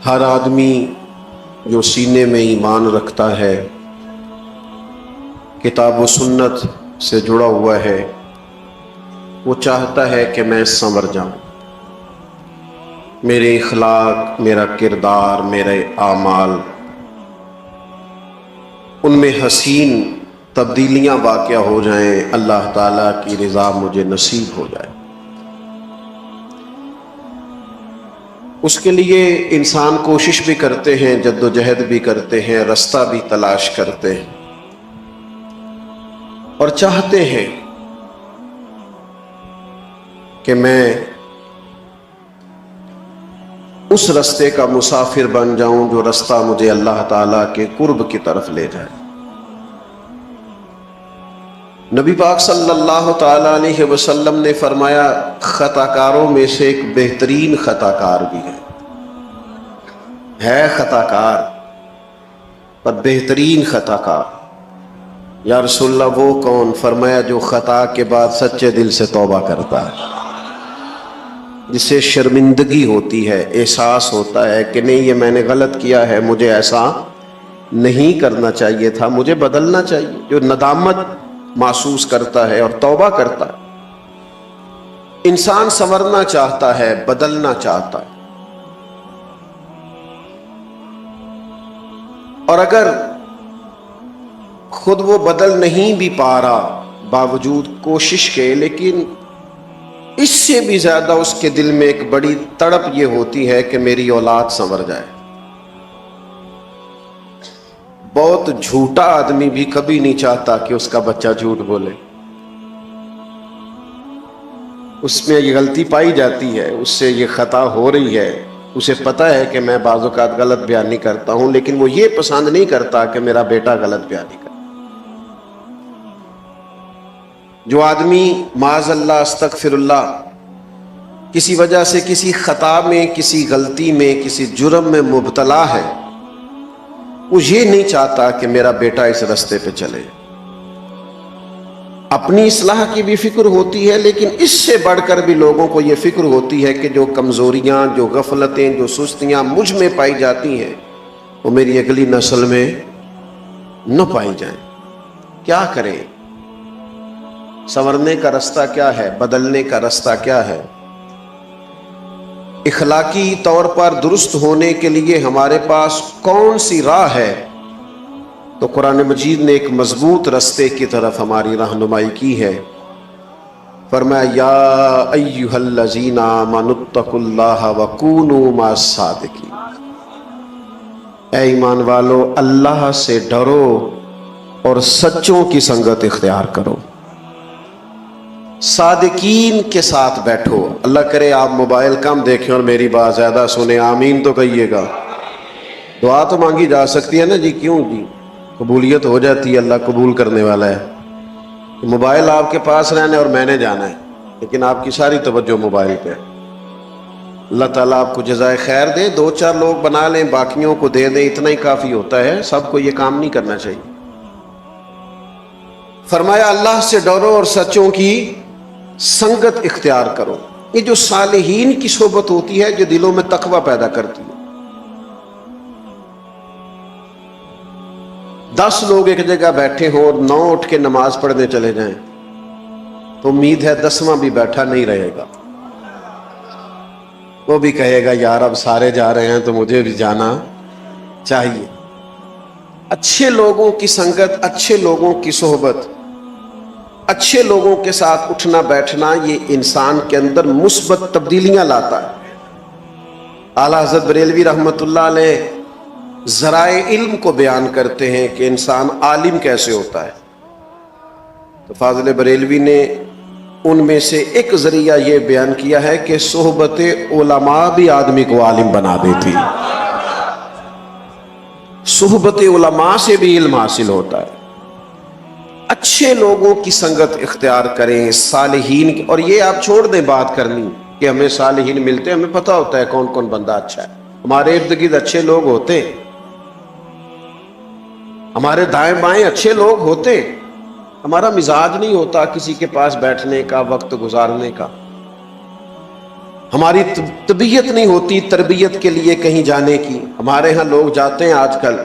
ہر آدمی جو سینے میں ایمان رکھتا ہے، کتاب و سنت سے جڑا ہوا ہے، وہ چاہتا ہے کہ میں سنور جاؤں، میرے اخلاق، میرا کردار، میرے اعمال، ان میں حسین تبدیلیاں واقع ہو جائیں، اللہ تعالیٰ کی رضا مجھے نصیب ہو جائے۔ اس کے لیے انسان کوشش بھی کرتے ہیں، جد و جہد بھی کرتے ہیں، رستہ بھی تلاش کرتے ہیں اور چاہتے ہیں کہ میں اس رستے کا مسافر بن جاؤں جو رستہ مجھے اللہ تعالیٰ کے قرب کی طرف لے جائے۔ نبی پاک صلی اللہ تعالیٰ علیہ وسلم نے فرمایا، خطا کاروں میں سے ایک بہترین خطا کار بھی ہے خطا کار پر بہترین خطا کار۔ یا رسول اللہ وہ کون؟ فرمایا جو خطا کے بعد سچے دل سے توبہ کرتا ہے، جسے شرمندگی ہوتی ہے، احساس ہوتا ہے کہ نہیں یہ میں نے غلط کیا ہے، مجھے ایسا نہیں کرنا چاہیے تھا، مجھے بدلنا چاہیے، جو ندامت محسوس کرتا ہے اور توبہ کرتا ہے۔ انسان سنورنا چاہتا ہے، بدلنا چاہتا ہے، اور اگر خود وہ بدل نہیں بھی پا رہا باوجود کوشش کے، لیکن اس سے بھی زیادہ اس کے دل میں ایک بڑی تڑپ یہ ہوتی ہے کہ میری اولاد سنور جائے۔ بہت جھوٹا آدمی بھی کبھی نہیں چاہتا کہ اس کا بچہ جھوٹ بولے، اس میں یہ غلطی پائی جاتی ہے، اس سے یہ خطا ہو رہی ہے، اسے پتہ ہے کہ میں بعض اوقات غلط بیانی کرتا ہوں، لیکن وہ یہ پسند نہیں کرتا کہ میرا بیٹا غلط بیانی کرے۔ جو آدمی معاذ اللہ استغفر اللہ کسی وجہ سے کسی خطا میں، کسی غلطی میں، کسی جرم میں مبتلا ہے، وہ یہ نہیں چاہتا کہ میرا بیٹا اس رستے پہ چلے۔ اپنی اصلاح کی بھی فکر ہوتی ہے، لیکن اس سے بڑھ کر بھی لوگوں کو یہ فکر ہوتی ہے کہ جو کمزوریاں، جو غفلتیں، جو سستیاں مجھ میں پائی جاتی ہیں وہ میری اگلی نسل میں نہ پائی جائیں۔ کیا کریں؟ سنورنے کا رستہ کیا ہے؟ بدلنے کا رستہ کیا ہے؟ اخلاقی طور پر درست ہونے کے لیے ہمارے پاس کون سی راہ ہے؟ تو قرآن مجید نے ایک مضبوط رستے کی طرف ہماری رہنمائی کی ہے۔ فرمایا یا ایھا الذین آمنوا اتقوا اللہ وکونوا مع الصادقین، اے ایمان والو اللہ سے ڈرو اور سچوں کی سنگت اختیار کرو، صادقین کے ساتھ بیٹھو۔ اللہ کرے آپ موبائل کم دیکھیں اور میری بات زیادہ سنیں، آمین تو کہیے گا۔ دعا تو مانگی جا سکتی ہے نا جی، کیوں جی؟ قبولیت ہو جاتی ہے، اللہ قبول کرنے والا ہے۔ موبائل آپ کے پاس رہنا ہے اور میں نے جانا ہے، لیکن آپ کی ساری توجہ موبائل پہ ہے۔ اللہ تعالیٰ آپ کو جزائے خیر دے، دو چار لوگ بنا لیں، باقیوں کو دے دیں، اتنا ہی کافی ہوتا ہے، سب کو یہ کام نہیں کرنا چاہیے۔ فرمایا اللہ سے ڈرو اور سچوں کی سنگت اختیار کرو۔ یہ جو صالحین کی صحبت ہوتی ہے جو دلوں میں تقوی پیدا کرتی ہے۔ 10 لوگ ایک جگہ بیٹھے ہوں اور 9 اٹھ کے نماز پڑھنے چلے جائیں تو امید ہے 10واں بھی بیٹھا نہیں رہے گا، وہ بھی کہے گا یار اب سارے جا رہے ہیں تو مجھے بھی جانا چاہیے۔ اچھے لوگوں کی سنگت، اچھے لوگوں کی صحبت، اچھے لوگوں کے ساتھ اٹھنا بیٹھنا، یہ انسان کے اندر مثبت تبدیلیاں لاتا ہے۔ اعلیٰ حضرت بریلوی رحمۃ اللہ علیہ ذرائع علم کو بیان کرتے ہیں کہ انسان عالم کیسے ہوتا ہے، تو فاضل بریلوی نے ان میں سے ایک ذریعہ یہ بیان کیا ہے کہ صحبت علماء بھی آدمی کو عالم بنا دیتی، صحبت علماء سے بھی علم حاصل ہوتا ہے۔ اچھے لوگوں کی سنگت اختیار کریں، صالحین کی، اور یہ آپ چھوڑ دیں بات کرنی کہ ہمیں صالحین ملتے ہیں، ہمیں پتہ ہوتا ہے کون کون بندہ اچھا ہے، ہمارے ارد گرد اچھے لوگ ہوتے ہیں، ہمارے دائیں بائیں اچھے لوگ ہوتے، ہمارا مزاج نہیں ہوتا کسی کے پاس بیٹھنے کا، وقت گزارنے کا۔ ہماری طبیعت نہیں ہوتی تربیت کے لیے کہیں جانے کی. ہمارے ہاں لوگ جاتے ہیں آج کل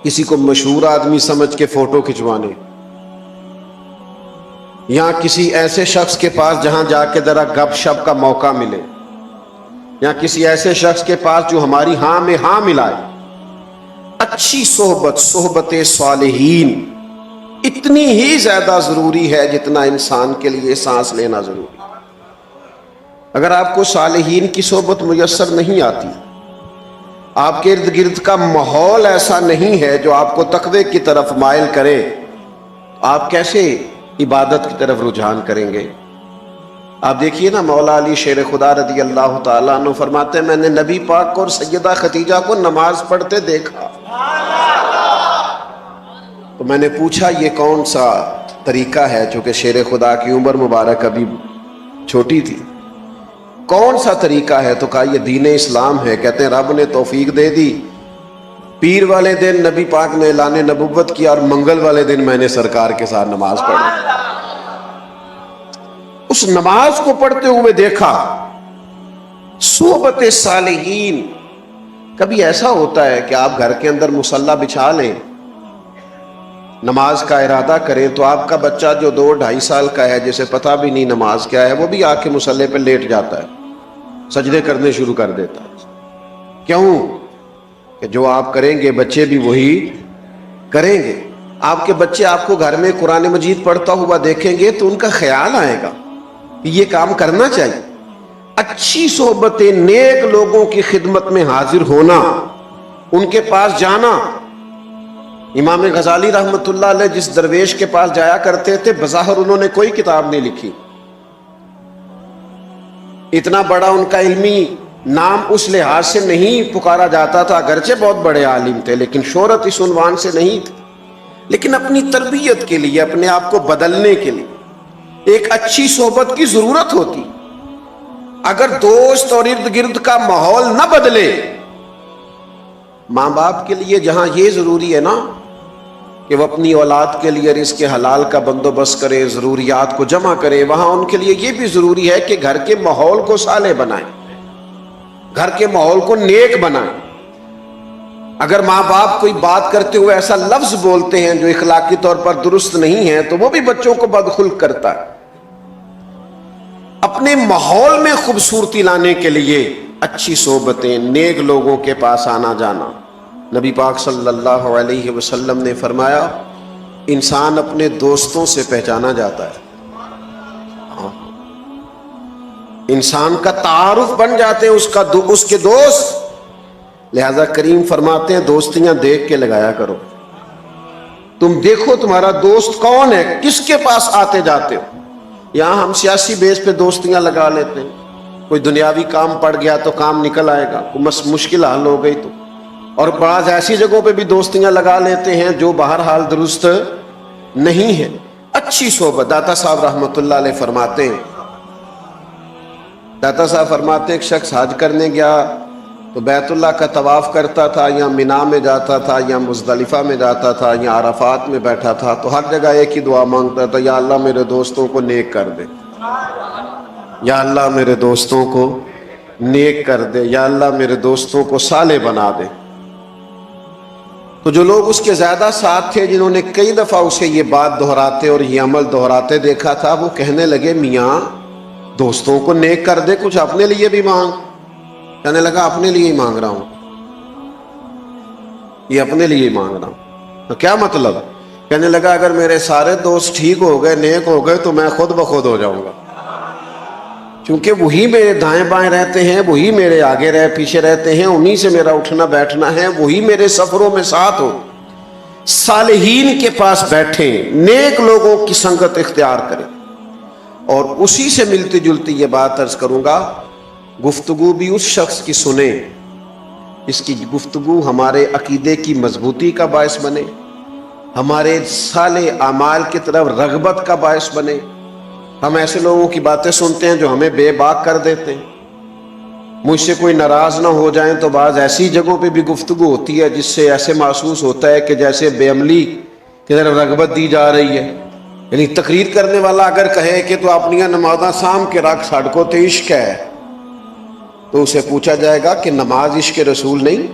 کسی کو مشہور آدمی سمجھ کے فوٹو کھنچوانے، یا کسی ایسے شخص کے پاس جہاں جا کے ذرا گپ شپ کا موقع ملے، یا کسی ایسے شخص کے پاس جو ہماری ہاں میں ہاں ملائے. اچھی صحبت، صحبت صالحین اتنی ہی زیادہ ضروری ہے جتنا انسان کے لیے سانس لینا ضروری ہے. اگر آپ کو صالحین کی صحبت میسر نہیں آتی، آپ کے ارد گرد کا ماحول ایسا نہیں ہے جو آپ کو تقوی کی طرف مائل کرے، آپ کیسے عبادت کی طرف رجحان کریں گے؟ آپ دیکھیے نا، مولا علی شیر خدا رضی اللہ تعالیٰ عنہ فرماتے ہیں میں نے نبی پاک کو اور سیدہ خدیجہ کو نماز پڑھتے دیکھا تو میں نے پوچھا یہ کون سا طریقہ ہے، چونکہ شیر خدا کی عمر مبارک ابھی چھوٹی تھی، کون سا طریقہ ہے؟ تو کہا یہ دین اسلام ہے. کہتے ہیں رب نے توفیق دے دی، پیر والے دن نبی پاک نے اعلان نبوت کیا اور منگل والے دن میں نے سرکار کے ساتھ نماز پڑھی. اس نماز کو پڑھتے ہوئے دیکھا. صحبت صالحین. کبھی ایسا ہوتا ہے کہ آپ گھر کے اندر مصلی بچھا لیں، نماز کا ارادہ کریں تو آپ کا بچہ جو 2-2.5 سال کا ہے جسے پتہ بھی نہیں نماز کیا ہے، وہ بھی آ کے مصلی پہ لیٹ جاتا ہے، سجدے کرنے شروع کر دیتا ہے. کیوں؟ کہ جو آپ کریں گے بچے بھی وہی کریں گے. آپ کے بچے آپ کو گھر میں قرآن مجید پڑھتا ہوا دیکھیں گے تو ان کا خیال آئے گا کہ یہ کام کرنا چاہیے. اچھی صحبت نیک لوگوں کی خدمت میں حاضر ہونا، ان کے پاس جانا. امام غزالی رحمت اللہ علیہ جس درویش کے پاس جایا کرتے تھے، بظاہر انہوں نے کوئی کتاب نہیں لکھی، اتنا بڑا ان کا علمی نام اس لحاظ سے نہیں پکارا جاتا تھا، اگرچہ بہت بڑے عالم تھے لیکن شہرت اس عنوان سے نہیں تھی. لیکن اپنی تربیت کے لیے، اپنے آپ کو بدلنے کے لیے ایک اچھی صحبت کی ضرورت ہوتی. اگر دوست اور ارد گرد کا ماحول نہ بدلے، ماں باپ کے لیے جہاں یہ ضروری ہے نا کہ وہ اپنی اولاد کے لیے رزق حلال کا بندوبست کرے، ضروریات کو جمع کرے، وہاں ان کے لیے یہ بھی ضروری ہے کہ گھر کے ماحول کو صالح بنائیں، گھر کے ماحول کو نیک بنائیں. اگر ماں باپ کوئی بات کرتے ہوئے ایسا لفظ بولتے ہیں جو اخلاقی طور پر درست نہیں ہے تو وہ بھی بچوں کو بدخلق کرتا ہے. اپنے ماحول میں خوبصورتی لانے کے لیے اچھی صحبتیں، نیک لوگوں کے پاس آنا جانا. نبی پاک صلی اللہ علیہ وسلم نے فرمایا انسان اپنے دوستوں سے پہچانا جاتا ہے. انسان کا تعارف بن جاتے ہیں اس کے دوست. لہذا کریم فرماتے ہیں دوستیاں دیکھ کے لگایا کرو. تم دیکھو تمہارا دوست کون ہے، کس کے پاس آتے جاتے ہو. یہاں ہم سیاسی بیس پہ دوستیاں لگا لیتے ہیں، کوئی دنیاوی کام پڑ گیا تو کام نکل آئے گا، کوئی مشکل حل ہو گئی تو. اور بعض ایسی جگہوں پہ بھی دوستیاں لگا لیتے ہیں جو بہرحال درست نہیں ہے. اچھی صحبت. داتا صاحب رحمت اللہ علیہ فرماتے ہیں، داتا صاحب فرماتے ہیں ایک شخص حج کرنے گیا تو بیت اللہ کا طواف کرتا تھا، یا مینا میں جاتا تھا، یا مزدلفہ میں جاتا تھا، یا عرفات میں بیٹھا تھا، تو ہر جگہ ایک ہی دعا مانگتا تھا، یا اللہ میرے دوستوں کو نیک کر دے، یا اللہ میرے دوستوں کو نیک کر دے، یا اللہ میرے دوستوں کو صالح بنا دے. تو جو لوگ اس کے زیادہ ساتھ تھے، جنہوں نے کئی دفعہ اسے یہ بات دہراتے اور یہ عمل دہراتے دیکھا تھا، وہ کہنے لگے میاں دوستوں کو نیک کر دے، کچھ اپنے لیے بھی مانگ. کہنے لگا اپنے لیے ہی مانگ رہا ہوں، یہ اپنے لیے ہی مانگ رہا ہوں. تو کیا مطلب؟ کہنے لگا اگر میرے سارے دوست ٹھیک ہو گئے، نیک ہو گئے، تو میں خود بخود ہو جاؤں گا، کیونکہ وہی میرے دائیں بائیں رہتے ہیں، وہی میرے آگے پیچھے رہتے ہیں، انہی سے میرا اٹھنا بیٹھنا ہے، وہی میرے سفروں میں ساتھ ہو. صالحین کے پاس بیٹھیں، نیک لوگوں کی سنگت اختیار کریں. اور اسی سے ملتی جلتی یہ بات عرض کروں گا، گفتگو بھی اس شخص کی سنیں اس کی گفتگو ہمارے عقیدے کی مضبوطی کا باعث بنے، ہمارے صالح اعمال کی طرف رغبت کا باعث بنے. ہم ایسے لوگوں کی باتیں سنتے ہیں جو ہمیں بے باک کر دیتے ہیں. مجھ سے کوئی ناراض نہ ہو جائیں تو بعض ایسی جگہوں پہ بھی گفتگو ہوتی ہے جس سے ایسے محسوس ہوتا ہے کہ جیسے بے عملی کی طرف رغبت دی جا رہی ہے. یعنی تقریر کرنے والا اگر کہے کہ تو اپنی نمازاں سام کے رکھ ساڑ کو تے عشق ہے، تو اسے پوچھا جائے گا کہ نماز عشق رسول نہیں؟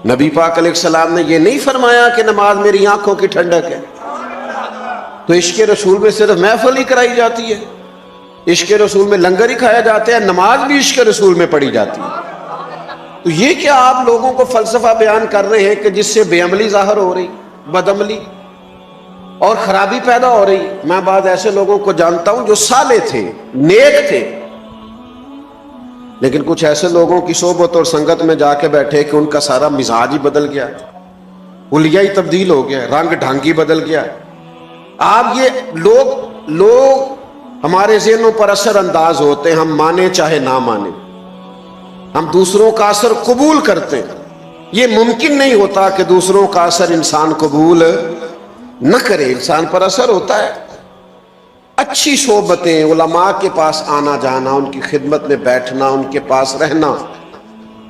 نبی پاک علیہ السلام نے یہ نہیں فرمایا کہ نماز میری آنکھوں کی ٹھنڈک ہے؟ تو عشق رسول میں صرف محفل ہی کرائی جاتی ہے، عشق رسول میں لنگر ہی کھایا جاتا ہے، نماز بھی عشق رسول میں پڑھی جاتی ہے۔ تو یہ کیا آپ لوگوں کو فلسفہ بیان کر رہے ہیں کہ جس سے بے عملی ظاہر ہو رہی، بد عملی اور خرابی پیدا ہو رہی؟ میں بعض ایسے لوگوں کو جانتا ہوں جو صالح تھے، نیک تھے، لیکن کچھ ایسے لوگوں کی صحبت اور سنگت میں جا کے بیٹھے کہ ان کا سارا مزاج ہی بدل گیا، حلیہ ہی تبدیل ہو گیا، رنگ ڈھنگ ہی بدل گیا۔ آپ یہ لوگ ہمارے ذہنوں پر اثر انداز ہوتے ہیں، ہم مانے چاہے نہ مانے، ہم دوسروں کا اثر قبول کرتے ہیں۔ یہ ممکن نہیں ہوتا کہ دوسروں کا اثر انسان قبول نہ کرے، انسان پر اثر ہوتا ہے۔ اچھی صحبتیں، علماء کے پاس آنا جانا، ان کی خدمت میں بیٹھنا، ان کے پاس رہنا۔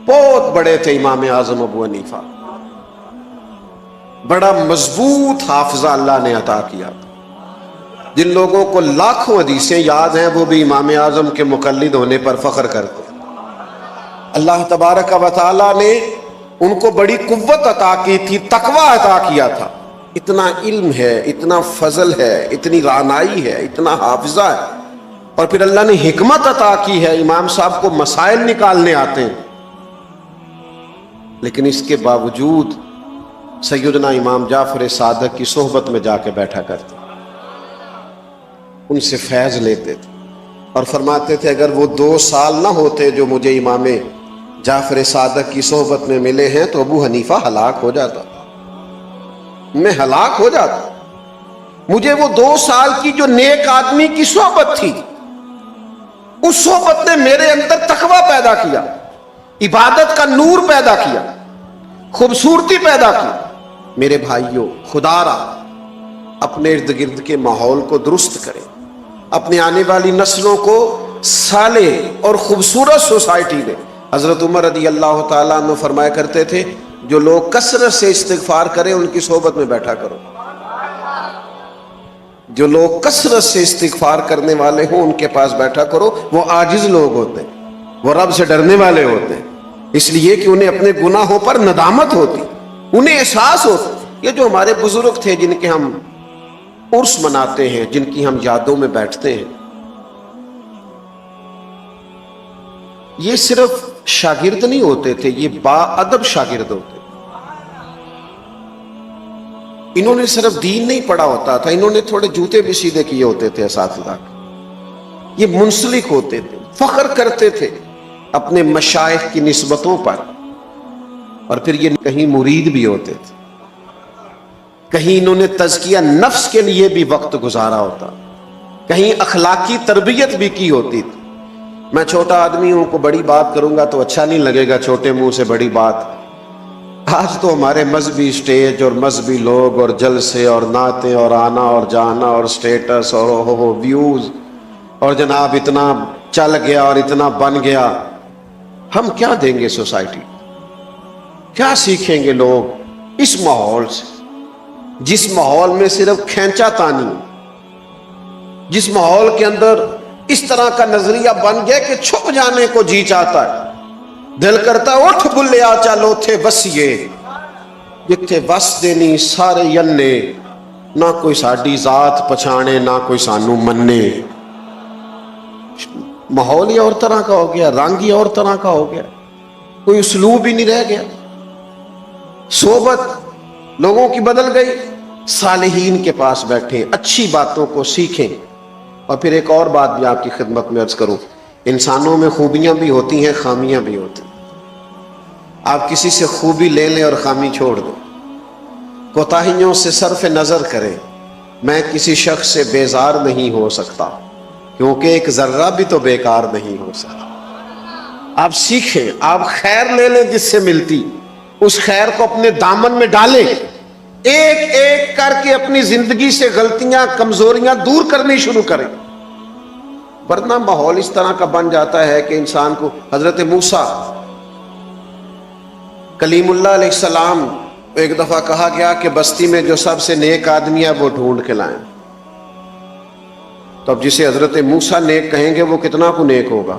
بہت بڑے تھے امام اعظم ابو حنیفہ، بڑا مضبوط حافظہ اللہ نے عطا کیا۔ جن لوگوں کو لاکھوں حدیثیں یاد ہیں وہ بھی امام اعظم کے مقلد ہونے پر فخر کرتے ہیں۔ اللہ تبارک و تعالیٰ نے ان کو بڑی قوت عطا کی تھی، تقوی عطا کیا تھا۔ اتنا علم ہے، اتنا فضل ہے، اتنی رعنائی ہے، اتنا حافظہ ہے، اور پھر اللہ نے حکمت عطا کی ہے، امام صاحب کو مسائل نکالنے آتے ہیں، لیکن اس کے باوجود سیدنا امام جعفر صادق کی صحبت میں جا کے بیٹھا کرتے، ان سے فیض لیتے تھے، اور فرماتے تھے اگر وہ 2 سال نہ ہوتے جو مجھے امام جعفر صادق کی صحبت میں ملے ہیں تو ابو حنیفہ ہلاک ہو جاتا، میں ہلاک ہو جاتا۔ مجھے وہ 2 سال کی جو نیک آدمی کی صحبت تھی، اس صحبت نے میرے اندر تقویٰ پیدا کیا، عبادت کا نور پیدا کیا، خوبصورتی پیدا کی۔ میرے بھائیوں، خدا را اپنے ارد گرد کے ماحول کو درست کرے، اپنے آنے والی نسلوں کو صالح اور خوبصورت سوسائٹی دے۔ حضرت عمر رضی اللہ تعالیٰ عنہ فرمایا کرتے تھے جو لوگ کثرت سے استغفار کریں ان کی صحبت میں بیٹھا کرو، جو لوگ کثرت سے استغفار کرنے والے ہوں ان کے پاس بیٹھا کرو۔ وہ عاجز لوگ ہوتے ہیں، وہ رب سے ڈرنے والے ہوتے ہیں، اس لیے کہ انہیں اپنے گناہوں پر ندامت ہوتی، انہیں احساس ہوتا۔ یہ جو ہمارے بزرگ تھے جن کے ہم عرس مناتے ہیں، جن کی ہم یادوں میں بیٹھتے ہیں، یہ صرف شاگرد نہیں ہوتے تھے، یہ با ادب شاگرد ہوتے۔ انہوں نے صرف دین نہیں پڑھا ہوتا تھا، انہوں نے تھوڑے جوتے بھی سیدھے کیے ہوتے تھے اساتذہ کے۔ یہ منسلک ہوتے تھے، فخر کرتے تھے اپنے مشائخ کی نسبتوں پر، اور پھر یہ کہیں مرید بھی ہوتے تھے، کہیں انہوں نے تزکیہ نفس کے لیے بھی وقت گزارا ہوتا، کہیں اخلاقی تربیت بھی کی ہوتی تھی۔ میں چھوٹا آدمی ہوں، کو بڑی بات کروں گا تو اچھا نہیں لگے گا، چھوٹے منہ سے بڑی بات۔ آج تو ہمارے مذہبی سٹیج اور مذہبی لوگ اور جلسے اور نعتیں اور آنا اور جانا اور سٹیٹس اور ویوز، اور جناب اتنا چل گیا اور اتنا بن گیا۔ ہم کیا دیں گے سوسائٹی؟ کیا سیکھیں گے لوگ اس ماحول سے، جس ماحول میں صرف کھینچا تانی، جس ماحول کے اندر اس طرح کا نظریہ بن گیا کہ چھپ جانے کو جی چاہتا ہے، دل کرتا ہے اٹھ بلیا چلو تھے بسیے، جتھے بس دینی سارے ینے، نہ کوئی ساڈی ذات پچھانے نہ کوئی سانو مننے۔ ماحول ہی اور طرح کا ہو گیا، رنگ ہی اور طرح کا ہو گیا، کوئی اسلوب ہی نہیں رہ گیا، صحبت لوگوں کی بدل گئی۔ صالحین کے پاس بیٹھیں، اچھی باتوں کو سیکھیں۔ اور پھر ایک اور بات بھی آپ کی خدمت میں عرض کروں، انسانوں میں خوبیاں بھی ہوتی ہیں، خامیاں بھی ہوتی ہیں۔ آپ کسی سے خوبی لے لیں اور خامی چھوڑ دیں، کوتاہیوں سے صرف نظر کریں۔ میں کسی شخص سے بیزار نہیں ہو سکتا کیونکہ ایک ذرہ بھی تو بیکار نہیں ہو سکتا۔ آپ سیکھیں، آپ خیر لے لیں جس سے ملتی، اس خیر کو اپنے دامن میں ڈالیں، ایک ایک کر کے اپنی زندگی سے غلطیاں کمزوریاں دور کرنی شروع کریں، ورنہ ماحول اس طرح کا بن جاتا ہے کہ انسان کو۔ حضرت موسیٰ کلیم اللہ علیہ السلام ایک دفعہ کہا گیا کہ بستی میں جو سب سے نیک آدمی ہے وہ ڈھونڈ کے لائیں، تو اب جسے حضرت موسیٰ نیک کہیں گے وہ کتنا کو نیک ہوگا؟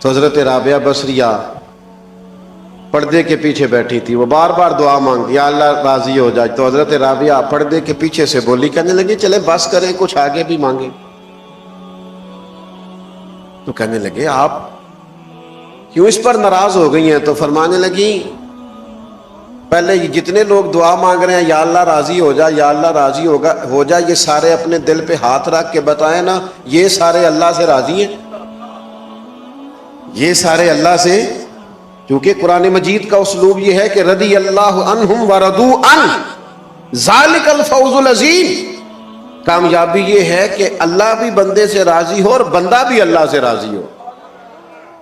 تو حضرت رابعہ بصریہ پردے کے پیچھے بیٹھی تھی، وہ بار بار دعا مانگتی یا اللہ راضی ہو جائے. تو حضرت رابعہ پردے کے پیچھے سے بولی، کہنے لگی چلے بس کریں، کچھ آگے بھی مانگیں. تو کہنے لگے آپ کیوں اس پر ناراض ہو گئی ہیں؟ تو فرمانے لگی پہلے جتنے لوگ دعا مانگ رہے ہیں یا اللہ راضی ہو جائے یا اللہ راضی ہو جائے، یہ سارے اپنے دل پہ ہاتھ رکھ کے بتائیں نا، یہ سارے اللہ سے راضی ہیں؟ یہ سارے اللہ سے، کیونکہ قرآن مجید کا اسلوب یہ ہے کہ رضی اللہ عنہم ورضوا عنہ ذالک الفوز العظیم. کامیابی یہ ہے کہ اللہ بھی بندے سے راضی ہو اور بندہ بھی اللہ سے راضی ہو.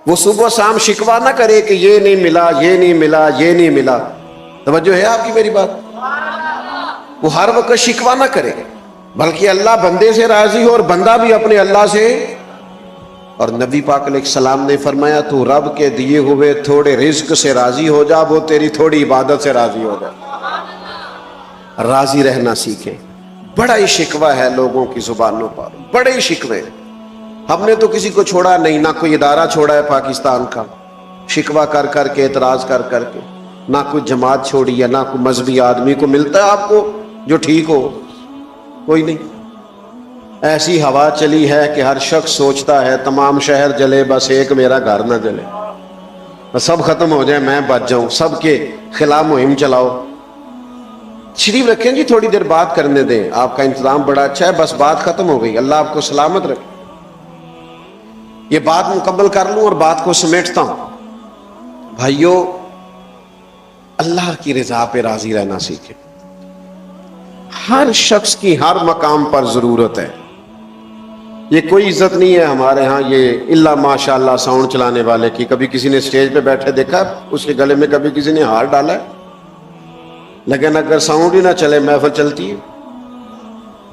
وہ صبح شام شکوہ نہ کرے کہ یہ نہیں ملا، یہ نہیں ملا، یہ نہیں ملا. توجہ ہے آپ کی میری بات؟ وہ ہر وقت شکوہ نہ کرے، بلکہ اللہ بندے سے راضی ہو اور بندہ بھی اپنے اللہ سے. اور نبی پاک علیہ السلام نے فرمایا تو رب کے دیے ہوئے تھوڑے رزق سے راضی ہو جا، وہ تیری تھوڑی عبادت سے راضی ہو جا. راضی رہنا سیکھیں. بڑا ہی شکوہ ہے لوگوں کی زبانوں پر، بڑے ہی شکوے. ہم نے تو کسی کو چھوڑا نہیں، نہ کوئی ادارہ چھوڑا ہے پاکستان کا، شکوہ کر کر کے، اعتراض کر کر کے. نہ کوئی جماعت چھوڑی ہے، نہ کوئی مذہبی آدمی کو ملتا ہے آپ کو جو ٹھیک ہو، کوئی نہیں. ایسی ہوا چلی ہے کہ ہر شخص سوچتا ہے تمام شہر جلے بس ایک میرا گھر نہ جلے، بس سب ختم ہو جائے میں بچ جاؤں. سب کے خلاف مہم چلاؤ. شریف رکھیں جی، تھوڑی دیر بات کرنے دیں، آپ کا انتظام بڑا اچھا ہے، بس بات ختم ہو گئی. اللہ آپ کو سلامت رکھے. یہ بات مکمل کر لوں اور بات کو سمیٹتا ہوں. بھائیو، اللہ کی رضا پہ راضی رہنا سیکھیں. ہر شخص کی ہر مقام پر ضرورت ہے. یہ کوئی عزت نہیں ہے ہمارے ہاں یہ الا ماشاء اللہ ساؤنڈ چلانے والے کی. کبھی کسی نے اسٹیج پہ بیٹھے دیکھا اس کے گلے میں کبھی کسی نے ہار ڈالا ہے؟ لیکن اگر ساؤنڈ ہی نہ چلے محفل چلتی ہے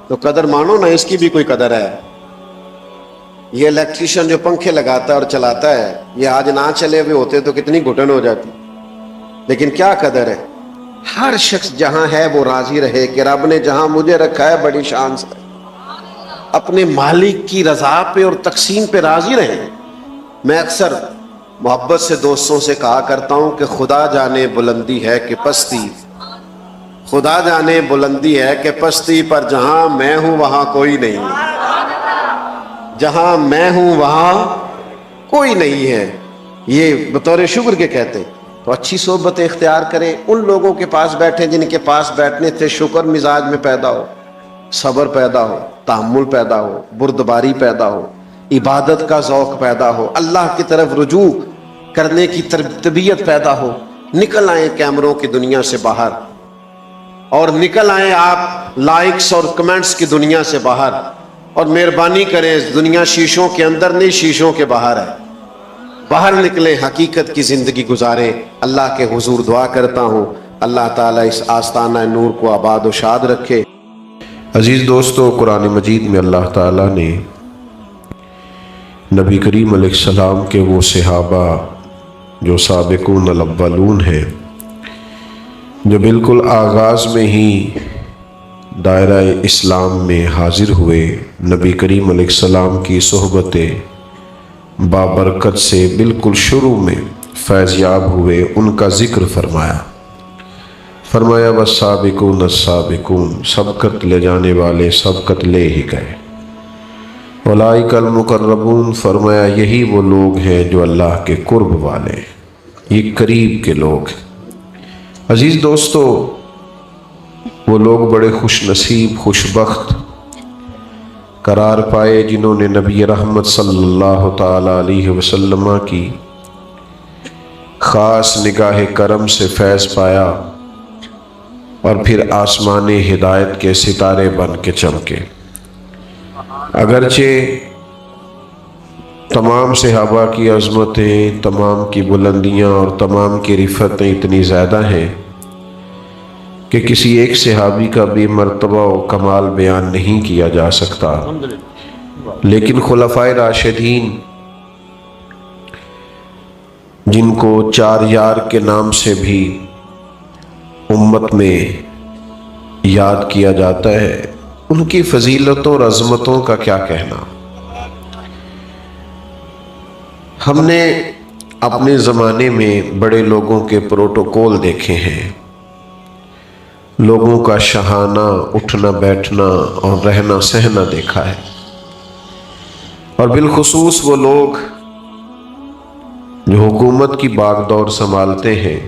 تو قدر مانو نا، اس کی بھی کوئی قدر ہے. یہ الیکٹریشین جو پنکھے لگاتا ہے اور چلاتا ہے، یہ آج نہ چلے ہوئے ہوتے تو کتنی گھٹن ہو جاتی. لیکن کیا قدر ہے؟ ہر شخص جہاں ہے وہ راضی رہے کہ رب نے جہاں مجھے رکھا ہے بڑی شان سے، اپنے مالک کی رضا پہ اور تقسیم پہ راضی رہیں. میں اکثر محبت سے دوستوں سے کہا کرتا ہوں کہ خدا جانے بلندی ہے کہ پستی، خدا جانے بلندی ہے کہ پستی، پر جہاں میں ہوں وہاں کوئی نہیں، جہاں میں ہوں وہاں کوئی نہیں ہے. یہ بطور شکر کے کہتے ہیں. تو اچھی صحبت اختیار کریں، ان لوگوں کے پاس بیٹھیں جن کے پاس بیٹھنے سے شکر مزاج میں پیدا ہو، صبر پیدا ہو، تحمل پیدا ہو، بردباری پیدا ہو، عبادت کا ذوق پیدا ہو، اللہ کی طرف رجوع کرنے کی طبیعت پیدا ہو. نکل آئیں کیمروں کی دنیا سے باہر، اور نکل آئیں آپ لائکس اور کمنٹس کی دنیا سے باہر، اور مہربانی کریں دنیا شیشوں کے اندر نہیں، شیشوں کے باہر ہے. باہر نکلیں، حقیقت کی زندگی گزاریں. اللہ کے حضور دعا کرتا ہوں اللہ تعالیٰ اس آستانہ نور کو آباد و شاد رکھے. عزیز دوستو، قرآن مجید میں اللہ تعالیٰ نے نبی کریم علیہ السلام کے وہ صحابہ جو سابقون الاولون ہیں، جو بالکل آغاز میں ہی دائرہ اسلام میں حاضر ہوئے، نبی کریم علیہ السلام کی صحبت بابرکت سے بالکل شروع میں فیض یاب ہوئے، ان کا ذکر فرمایا. والسابقون السابقون، سبقت لے جانے والے سبقت لے ہی گئے. اولئک المقربون، فرمایا یہی وہ لوگ ہیں جو اللہ کے قرب والے، یہ قریب کے لوگ. عزیز دوستو، وہ لوگ بڑے خوش نصیب، خوش بخت قرار پائے جنہوں نے نبی رحمت صلی اللہ تعالی علیہ وسلم کی خاص نگاہ کرم سے فیض پایا اور پھر آسمان ہدایت کے ستارے بن کے چمکے. اگرچہ تمام صحابہ کی عظمتیں، تمام کی بلندیاں اور تمام کی رفتیں اتنی زیادہ ہیں کہ کسی ایک صحابی کا بھی مرتبہ و کمال بیان نہیں کیا جا سکتا، لیکن خلفائے راشدین جن کو چار یار کے نام سے بھی امت میں یاد کیا جاتا ہے، ان کی فضیلتوں اور عظمتوں کا کیا کہنا. ہم نے اپنے زمانے میں بڑے لوگوں کے پروٹوکول دیکھے ہیں، لوگوں کا شہانہ اٹھنا بیٹھنا اور رہنا سہنا دیکھا ہے، اور بالخصوص وہ لوگ جو حکومت کی باغ دور سنبھالتے ہیں،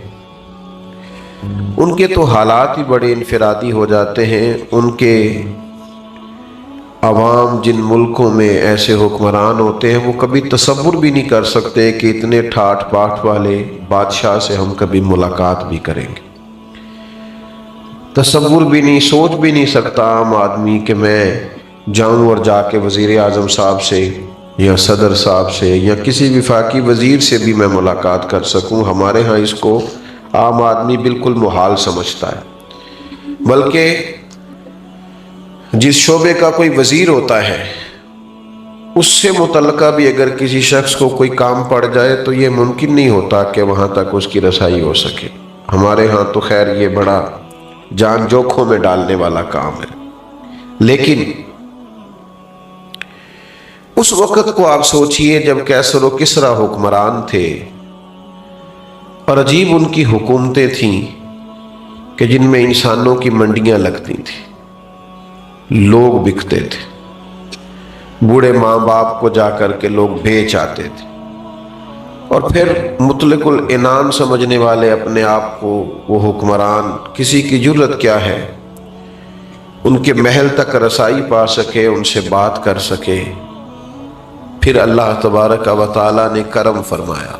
ان کے تو حالات ہی بڑے انفرادی ہو جاتے ہیں۔ ان کے عوام جن ملکوں میں ایسے حکمران ہوتے ہیں وہ کبھی تصور بھی نہیں کر سکتے کہ اتنے ٹھاٹ باٹ والے بادشاہ سے ہم کبھی ملاقات بھی کریں گے۔ تصور بھی نہیں، سوچ بھی نہیں سکتا عام آدمی کہ میں جاؤں اور جا کے وزیر اعظم صاحب سے یا صدر صاحب سے یا کسی وفاقی وزیر سے بھی میں ملاقات کر سکوں۔ ہمارے ہاں اس کو عام آدمی بالکل محال سمجھتا ہے، بلکہ جس شعبے کا کوئی وزیر ہوتا ہے اس سے متعلقہ بھی اگر کسی شخص کو کوئی کام پڑ جائے تو یہ ممکن نہیں ہوتا کہ وہاں تک اس کی رسائی ہو سکے۔ ہمارے ہاں تو خیر یہ بڑا جان جوکھوں میں ڈالنے والا کام ہے، لیکن اس وقت کو آپ سوچئے جب کیسر و کسریٰ حکمران تھے اور عجیب ان کی حکومتیں تھیں کہ جن میں انسانوں کی منڈیاں لگتی تھیں، لوگ بکتے تھے، بوڑھے ماں باپ کو جا کر کے لوگ بیچ آتے تھے، اور پھر مطلق العنان سمجھنے والے اپنے آپ کو وہ حکمران، کسی کی جرت کیا ہے ان کے محل تک رسائی پا سکے، ان سے بات کر سکے۔ پھر اللہ تبارک و تعالیٰ نے کرم فرمایا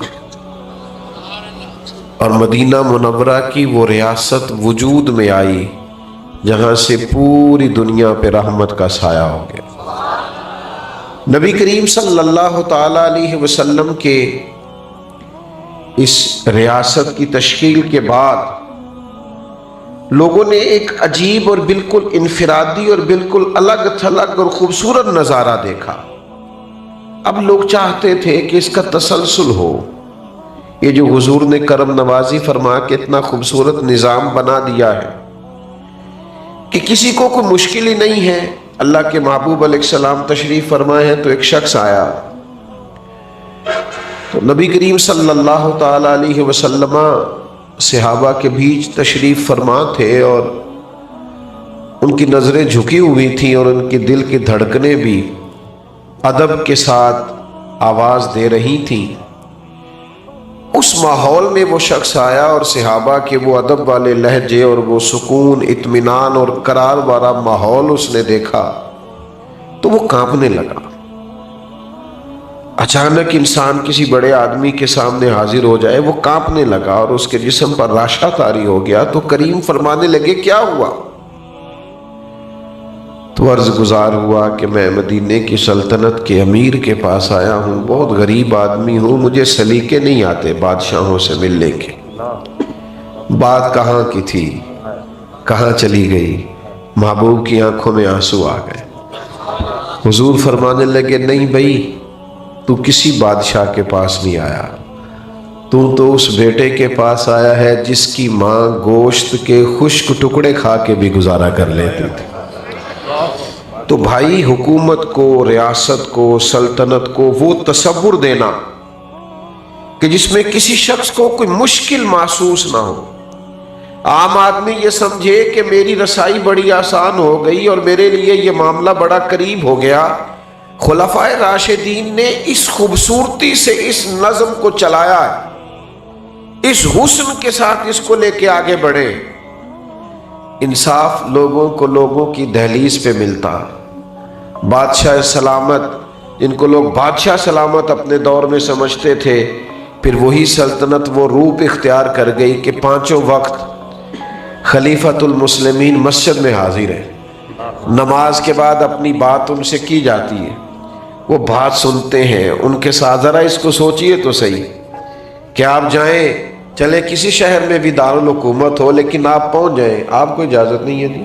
اور مدینہ منورہ کی وہ ریاست وجود میں آئی جہاں سے پوری دنیا پہ رحمت کا سایہ ہو گیا۔ نبی کریم صلی اللہ تعالیٰ علیہ وسلم کے اس ریاست کی تشکیل کے بعد لوگوں نے ایک عجیب اور بالکل انفرادی اور بالکل الگ تھلگ اور خوبصورت نظارہ دیکھا۔ اب لوگ چاہتے تھے کہ اس کا تسلسل ہو، یہ جو حضور نے کرم نوازی فرما کے اتنا خوبصورت نظام بنا دیا ہے کہ کسی کو کوئی مشکل ہی نہیں ہے۔ اللہ کے محبوب علیہ السلام تشریف فرمائے ہیں تو ایک شخص آیا تو نبی کریم صلی اللہ تعالی علیہ وسلم صحابہ کے بیچ تشریف فرما تھے، اور ان کی نظریں جھکی ہوئی تھیں اور ان کے دل کی دھڑکنیں بھی ادب کے ساتھ آواز دے رہی تھیں۔ اس ماحول میں وہ شخص آیا اور صحابہ کے وہ ادب والے لہجے اور وہ سکون، اطمینان اور قرار والا ماحول اس نے دیکھا تو وہ کانپنے لگا۔ اچانک انسان کسی بڑے آدمی کے سامنے حاضر ہو جائے، وہ کانپنے لگا اور اس کے جسم پر راشا طاری ہو گیا۔ تو کریم فرمانے لگے کیا ہوا؟ تو عرض گزار ہوا کہ میں مدینے کی سلطنت کے امیر کے پاس آیا ہوں، بہت غریب آدمی ہوں، مجھے سلیقے نہیں آتے بادشاہوں سے ملنے کے۔ بات کہاں کی تھی کہاں چلی گئی، محبوب کی آنکھوں میں آنسو آ گئے۔ حضور فرمانے لگے نہیں بھائی، تو کسی بادشاہ کے پاس نہیں آیا، تو اس بیٹے کے پاس آیا ہے جس کی ماں گوشت کے خشک ٹکڑے کھا کے بھی گزارا کر لیتی تھی۔ تو بھائی حکومت کو، ریاست کو، سلطنت کو وہ تصور دینا کہ جس میں کسی شخص کو کوئی مشکل محسوس نہ ہو، عام آدمی یہ سمجھے کہ میری رسائی بڑی آسان ہو گئی اور میرے لیے یہ معاملہ بڑا قریب ہو گیا۔ خلفائے راشدین نے اس خوبصورتی سے اس نظم کو چلایا ہے، اس حسن کے ساتھ اس کو لے کے آگے بڑھے۔ انصاف لوگوں کو لوگوں کی دہلیز پہ ملتا، بادشاہ سلامت جن کو لوگ بادشاہ سلامت اپنے دور میں سمجھتے تھے، پھر وہی سلطنت وہ روپ اختیار کر گئی کہ پانچوں وقت خلیفۃ المسلمین مسجد میں حاضر ہے، نماز کے بعد اپنی بات ان سے کی جاتی ہے، وہ بات سنتے ہیں ان کے ساتھ۔ ذرا اس کو سوچئے تو صحیح کہ آپ جائیں، چلے کسی شہر میں بھی دارالحکومت ہو لیکن آپ پہنچ جائیں، آپ کو اجازت نہیں ہے جی،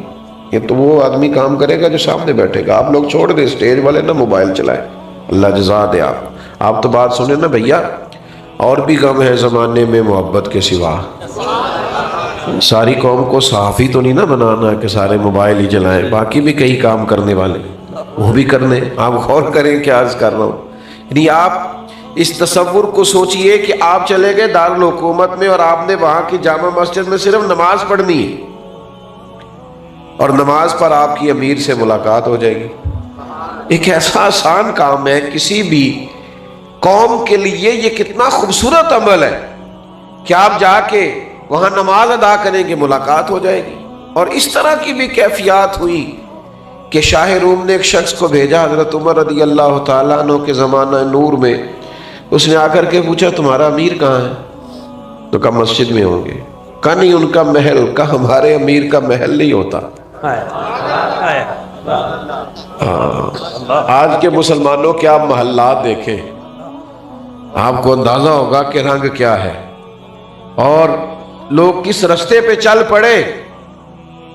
یہ تو وہ آدمی کام کرے گا جو سامنے بیٹھے گا، آپ لوگ چھوڑ دیں اسٹیج والے نہ موبائل چلائیں، اللہ جزا دے۔ آپ تو بات سنیں نا بھیا، اور بھی غم ہے زمانے میں محبت کے سوا۔ ساری قوم کو صحافی تو نہیں نہ بنانا کہ سارے موبائل ہی چلائیں، باقی بھی کئی کام کرنے والے وہ بھی کرنے۔ آپ غور کریں کیا عرض کر رہا ہوں، یعنی آپ اس تصور کو سوچئے کہ آپ چلے گئے دارالحکومت میں اور آپ نے وہاں کی جامع مسجد میں صرف نماز پڑھنی ہے اور نماز پر آپ کی امیر سے ملاقات ہو جائے گی۔ ایک ایسا آسان کام ہے، کسی بھی قوم کے لیے یہ کتنا خوبصورت عمل ہے کہ آپ جا کے وہاں نماز ادا کریں گے، ملاقات ہو جائے گی۔ اور اس طرح کی بھی کیفیات ہوئی کہ شاہ روم نے ایک شخص کو بھیجا حضرت عمر رضی اللہ تعالیٰ عنہ کے زمانہ نور میں، اس نے آ کر کے پوچھا تمہارا امیر کہاں ہے؟ تو کہا مسجد میں ہوں گے۔ کہا نہیں ان کا محل، کہا ہمارے امیر کا محل نہیں ہوتا۔ آج کے مسلمانوں کے آپ محلات دیکھیں، آپ کو اندازہ ہوگا کہ رنگ کیا ہے اور لوگ کس رستے پہ چل پڑے۔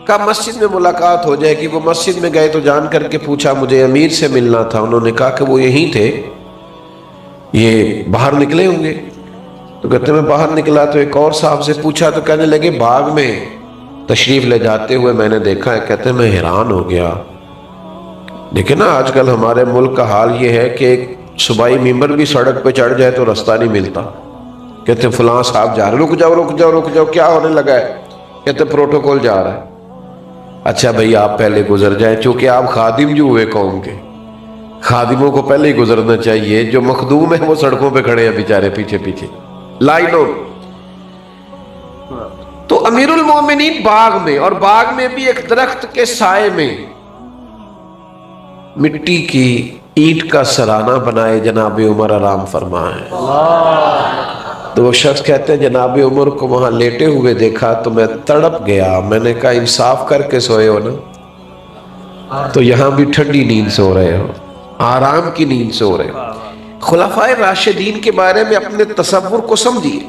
کہا مسجد میں ملاقات ہو جائے گی۔ وہ مسجد میں گئے تو جان کر کے پوچھا مجھے امیر سے ملنا تھا۔ انہوں نے کہا کہ وہ یہیں تھے، یہ باہر نکلے ہوں گے۔ تو کہتے میں باہر نکلا تو ایک اور صاحب سے پوچھا تو کہنے لگے باغ میں تشریف لے جاتے ہوئے میں نے دیکھا ہے۔ کہتے میں حیران ہو گیا۔ دیکھیں نا آج کل ہمارے ملک کا حال یہ ہے کہ ایک صوبائی ممبر بھی سڑک پہ چڑھ جائے تو رستہ نہیں ملتا۔ کہتے فلاں صاحب جا رہے، رک جاؤ رک جاؤ رک جاؤ، کیا ہونے لگا ہے؟ کہتے پروٹوکول جا رہا ہے۔ اچھا بھئی آپ پہلے گزر جائیں، چونکہ آپ خادم جو ہوئے قوم کے، خادموں کو پہلے ہی گزرنا چاہیے۔ جو مخدوم ہیں وہ سڑکوں پہ کھڑے ہیں بیچارے پیچھے پیچھے لائنوں۔ تو امیر المومنین باغ میں، اور باغ میں بھی ایک درخت کے سائے میں مٹی کی اینٹ کا سرانہ بنائے جناب عمر آرام فرمائیں۔ تو وہ شخص کہتے ہیں جناب عمر کو وہاں لیٹے ہوئے دیکھا تو میں تڑپ گیا۔ میں نے کہا انصاف کر کے سوئے ہو نا، تو یہاں بھی ٹھنڈی نیند سو رہے ہو، آرام کی نیند سو رہے ہو۔ خلفائے راشدین کے بارے میں اپنے تصور کو سمجھیے،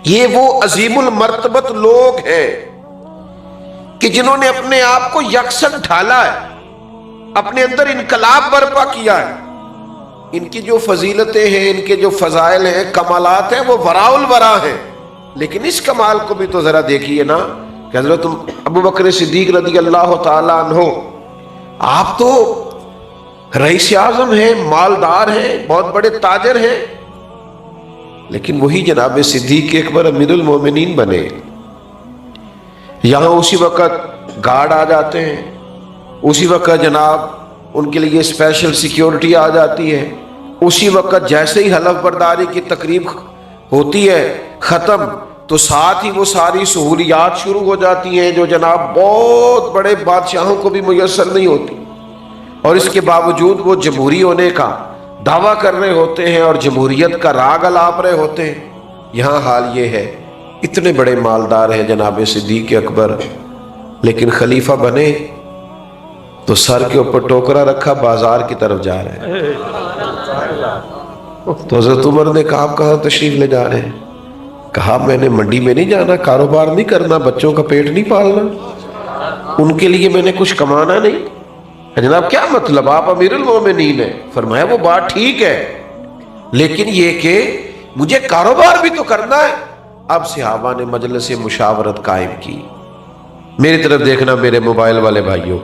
یہ وہ عظیم المرتبت لوگ ہیں کہ جنہوں نے اپنے آپ کو یکساں ڈھالا ہے، اپنے اندر انقلاب برپا کیا ہے۔ ان کی جو فضیلتیں ہیں، ان کے جو فضائل ہیں، کمالات ہیں، وہ وراء الورا ہیں۔ لیکن اس کمال کو بھی تو ذرا دیکھیے نا کہ حضرت ابو بکر صدیق رضی اللہ تعالیٰ عنہ، آپ تو رئیس اعظم ہیں، مالدار ہیں، بہت بڑے تاجر ہیں، لیکن وہی جناب صدیق اکبر امیر المومنین بنے۔ یہاں اسی وقت گارڈ آ جاتے ہیں، اسی وقت جناب ان کے لیے اسپیشل سیکیورٹی آ جاتی ہے، اسی وقت جیسے ہی حلف برداری کی تقریب ہوتی ہے ختم تو ساتھ ہی وہ ساری سہولیات شروع ہو جاتی ہیں جو جناب بہت بڑے بادشاہوں کو بھی میسر نہیں ہوتی، اور اس کے باوجود وہ جمہوری ہونے کا دعویٰ کر رہے ہوتے ہیں اور جمہوریت کا راگ الاپ رہے ہوتے ہیں۔ یہاں حال یہ ہے، اتنے بڑے مالدار ہیں جناب صدیق اکبر، لیکن خلیفہ بنے تو سر کے اوپر ٹوکرا رکھا، بازار کی طرف جا رہے ہیں۔ تو حضرت عمر نے کہا آپ کہاں تشریف لے جا رہے ہیں؟ کہا میں نے منڈی میں نہیں جانا، کاروبار نہیں کرنا، بچوں کا پیٹ نہیں پالنا، ان کے لیے میں نے کچھ کمانا نہیں۔ جناب کیا مطلب، آپ امیر المومنین ہیں؟ فرمایا وہ بات ٹھیک ہے، لیکن یہ کہ مجھے کاروبار بھی تو کرنا ہے۔ اب صحابہ نے مجلس مشاورت قائم کی۔ میری طرف دیکھنا میرے موبائل والے بھائیوں،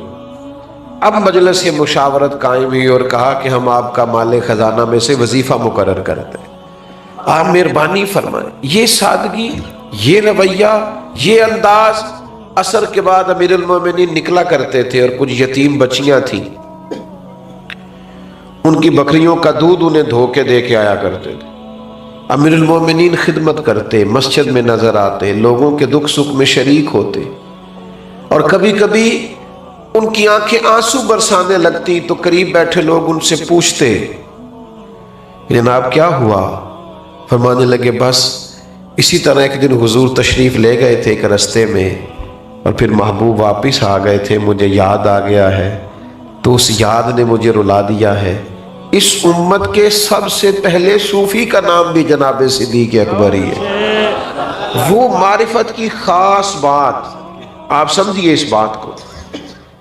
اب مجلس مشاورت قائم ہوئی اور کہا کہ ہم آپ کا مال خزانہ میں سے وظیفہ مقرر کرتے ہیں، آپ مہربانی فرمائیں۔ یہ سادگی، یہ رویہ، یہ انداز، عصر کے بعد امیر المومنین نکلا کرتے تھے اور کچھ یتیم بچیاں تھیں، ان کی بکریوں کا دودھ انہیں دھو کے دے کے آیا کرتے تھے۔ امیر المومنین خدمت کرتے، مسجد میں نظر آتے، لوگوں کے دکھ سکھ میں شریک ہوتے، اور کبھی کبھی ان کی آنکھیں آنسو برسانے لگتی تو قریب بیٹھے لوگ ان سے پوچھتے جناب کیا ہوا؟ فرمانے لگے بس اسی طرح ایک دن حضور تشریف لے گئے تھے ایک رستے میں اور پھر محبوب واپس آ گئے تھے، مجھے یاد آ گیا ہے تو اس یاد نے مجھے رلا دیا ہے۔ اس امت کے سب سے پہلے صوفی کا نام بھی جناب صدیق اکبر ہی ہے۔ وہ معرفت کی خاص بات، آپ سمجھیے اس بات کو،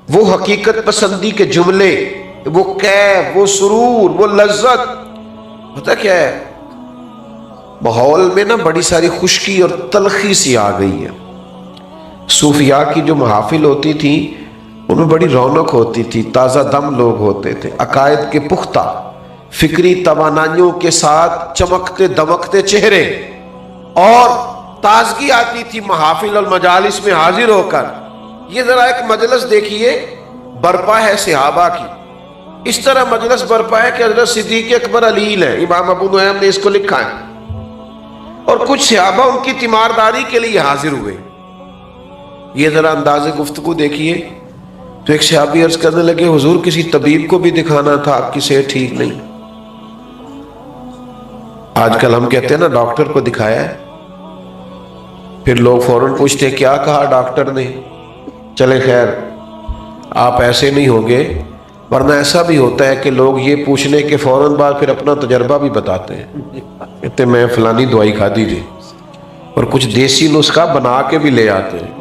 وہ حقیقت پسندی کے جملے، وہ کیف، وہ سرور، وہ لذت، پتہ کیا ہے ماحول میں نا بڑی ساری خشکی اور تلخی سی آ گئی ہے۔ صوفیاء کی جو محافل ہوتی تھی ان میں بڑی رونق ہوتی تھی، تازہ دم لوگ ہوتے تھے، عقائد کے پختہ، فکری توانائیوں کے ساتھ چمکتے دمکتے چہرے اور تازگی آتی تھی محافل اور مجالس میں حاضر ہو کر. یہ ذرا ایک مجلس دیکھیے برپا ہے صحابہ کی. اس طرح مجلس برپا ہے کہ حضرت صدیق اکبر علیل ہے. امام ابو نعیم نے اس کو لکھا ہے. اور کچھ صحابہ ان کی تیمارداری کے لیے حاضر ہوئے. یہ ذرا انداز گفتگو دیکھیے. تو ایک صحابی عرض کرنے لگے حضور کسی طبیب کو بھی دکھانا تھا, آپ کی صحت ٹھیک نہیں. آج کل ہم کہتے ہیں نا ڈاکٹر کو دکھایا ہے, پھر لوگ فوراً پوچھتے کیا کہا ڈاکٹر نے. چلے خیر آپ ایسے نہیں ہوں گے, ورنہ ایسا بھی ہوتا ہے کہ لوگ یہ پوچھنے کے فوراً بعد پھر اپنا تجربہ بھی بتاتے ہیں. کہتے میں فلانی دوائی کھا دیجیے, اور کچھ دیسی نسخہ بنا کے بھی لے آتے ہیں.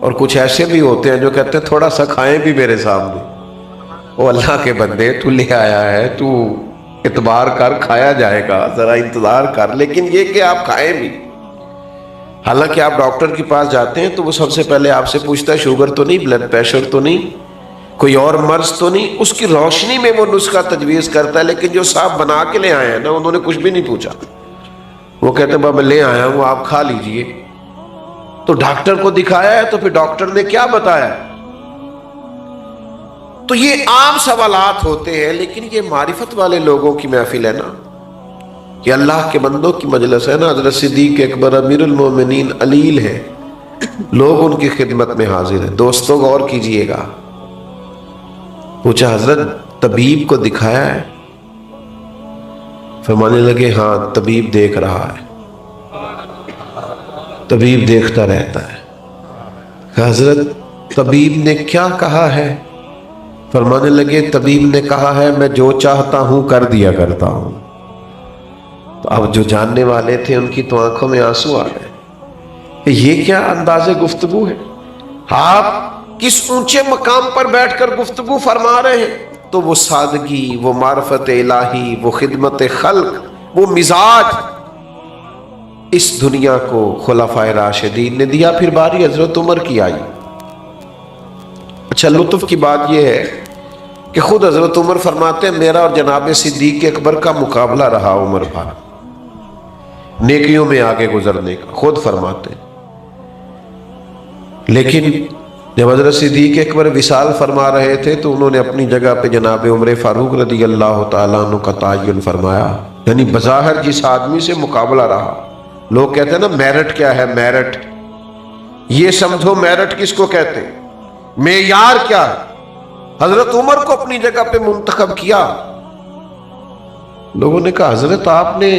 اور کچھ ایسے بھی ہوتے ہیں جو کہتے ہیں تھوڑا سا کھائیں بھی میرے سامنے. وہ اللہ کے بندے تو لے آیا ہے, تو اعتبار کر, کھایا جائے گا, ذرا انتظار کر. لیکن یہ کہ آپ کھائیں بھی, حالانکہ آپ ڈاکٹر کے پاس جاتے ہیں تو وہ سب سے پہلے آپ سے پوچھتا ہے شوگر تو نہیں, بلڈ پریشر تو نہیں, کوئی اور مرض تو نہیں. اس کی روشنی میں وہ نسخہ تجویز کرتا ہے. لیکن جو صاحب بنا کے لے آئے ہیں نا, انہوں نے کچھ بھی نہیں پوچھا, وہ کہتے ہیں بابا میں لے آیا ہوں آپ کھا لیجئے. تو ڈاکٹر کو دکھایا ہے تو پھر ڈاکٹر نے کیا بتایا. تو یہ عام سوالات ہوتے ہیں, لیکن یہ معرفت والے لوگوں کی محفل ہے نا, یہ اللہ کے بندوں کی مجلس ہے نا. حضرت صدیق اکبر امیر المومنین علیل ہے, لوگ ان کی خدمت میں حاضر ہیں. دوستوں غور کیجئے گا. پوچھا حضرت طبیب کو دکھایا ہے؟ فرمانے لگے ہاں طبیب دیکھ رہا ہے, طبیب دیکھتا رہتا ہے. حضرت طبیب نے کیا کہا ہے؟ فرمانے لگے طبیب نے کہا ہے میں جو چاہتا ہوں کر دیا کرتا ہوں. تو اب جو جاننے والے تھے ان کی تو آنکھوں میں آنسو آ گئے. یہ کیا انداز گفتگو ہے؟ آپ کس اونچے مقام پر بیٹھ کر گفتگو فرما رہے ہیں, تو وہ سادگی, وہ معرفت الہی, وہ خدمت خلق, وہ مزاج اس دنیا کو خلفائے راشدین نے دیا. پھر باری حضرت عمر کی آئی. اچھا لطف کی بات یہ ہے کہ خود حضرت عمر فرماتے ہیں میرا اور جناب صدیق اکبر کا مقابلہ رہا عمر بھائی نیکیوں میں آگے گزرنے کا, خود فرماتے ہیں. لیکن جب حضرت صدیق اکبر وصال فرما رہے تھے تو انہوں نے اپنی جگہ پہ جناب عمر فاروق رضی اللہ تعالیٰ عنہ کا تعین فرمایا. یعنی بظاہر جس آدمی سے مقابلہ رہا, لوگ کہتے ہیں نا میرٹ کیا ہے, میرٹ یہ سمجھو میرٹ کس کو کہتے ہیں, معیار کیا ہے. حضرت عمر کو اپنی جگہ پہ منتخب کیا. لوگوں نے کہا حضرت آپ نے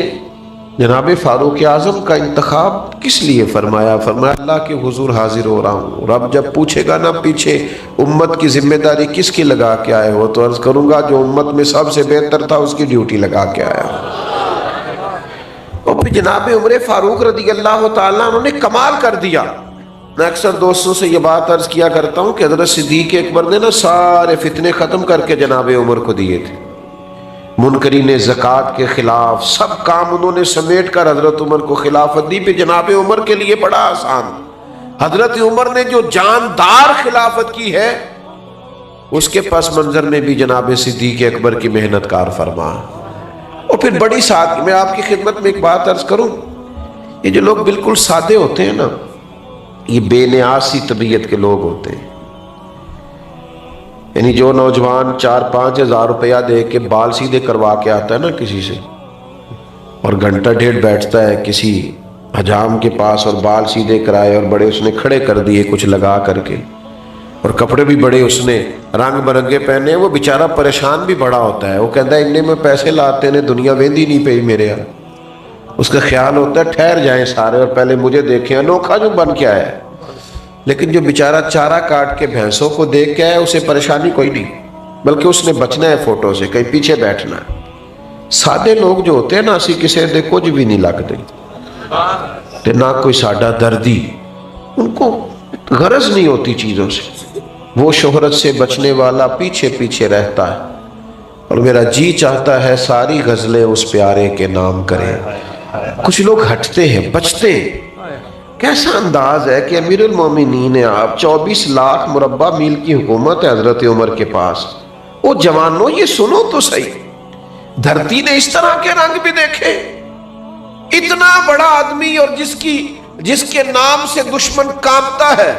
جناب فاروق اعظم کا انتخاب کس لیے فرمایا؟ فرمایا اللہ کے حضور حاضر ہو رہا ہوں, رب جب پوچھے گا نا پیچھے امت کی ذمہ داری کس کی لگا کے آئے ہو, تو عرض کروں گا جو امت میں سب سے بہتر تھا اس کی ڈیوٹی لگا کے آیا. اور پھر جناب عمر فاروق رضی اللہ تعالیٰ انہوں نے کمال کر دیا. میں اکثر دوستوں سے یہ بات عرض کیا کرتا ہوں کہ حضرت صدیق اکبر نے نا سارے فتنے ختم کر کے جناب عمر کو دیے تھے. منکرین زکوٰۃ کے خلاف سب کام انہوں نے سمیٹ کر حضرت عمر کو خلافت دی. پھر جناب عمر کے لیے بڑا آسان, حضرت عمر نے جو جاندار خلافت کی ہے اس کے پس منظر میں بھی جناب صدیق اکبر کی محنت کار فرما. اور پھر بڑی سادگی, میں آپ کی خدمت میں ایک بات عرض کروں, یہ جو لوگ بالکل سادے ہوتے ہیں نا, یہ بے نیاز سی طبیعت کے لوگ ہوتے ہیں. یعنی جو نوجوان 4-5 ہزار روپیہ دے کے بال سیدھے کروا کے آتا ہے نا کسی سے, اور گھنٹہ ڈیڑھ بیٹھتا ہے کسی حجام کے پاس اور بال سیدھے کرائے اور بڑے اس نے کھڑے کر دیے کچھ لگا کر کے, اور کپڑے بھی بڑے اس نے رنگ برنگے پہنے, وہ بیچارہ پریشان بھی بڑا ہوتا ہے. وہ کہتا ہے انہیں میں پیسے لاتے نے دنیا ویندی نہیں پئی میرے یہاں. اس کا خیال ہوتا ہے ٹھہر جائیں سارے اور پہلے مجھے دیکھیں انوکھا جو بن کے آیا ہے. لیکن جو بیچارہ چارہ کاٹ کے بھینسوں کو دیکھ کے آیا اسے پریشانی کوئی نہیں, بلکہ اس نے بچنا ہے فوٹو سے, کہیں پیچھے بیٹھنا ہے. سادے لوگ جو ہوتے ہیں نا اسی کسی دے کچھ بھی نہیں لگتے, نہ کوئی ساڈا دردی, ان کو غرض نہیں ہوتی چیزوں سے. وہ شہرت سے بچنے والا پیچھے پیچھے رہتا ہے, اور میرا جی چاہتا ہے ساری غزلیں اس پیارے کے نام کریں. کچھ لوگ ہٹتے ہیں, بچتے ہیں. کیسا انداز ہے کہ امیر المومنین ہیں آپ, 24 لاکھ مربع میل کی حکومت ہے حضرت عمر کے پاس. وہ جوانوں یہ سنو تو صحیح, دھرتی نے اس طرح کے رنگ بھی دیکھے. اتنا بڑا آدمی اور جس کے نام سے دشمن کانپتا ہے،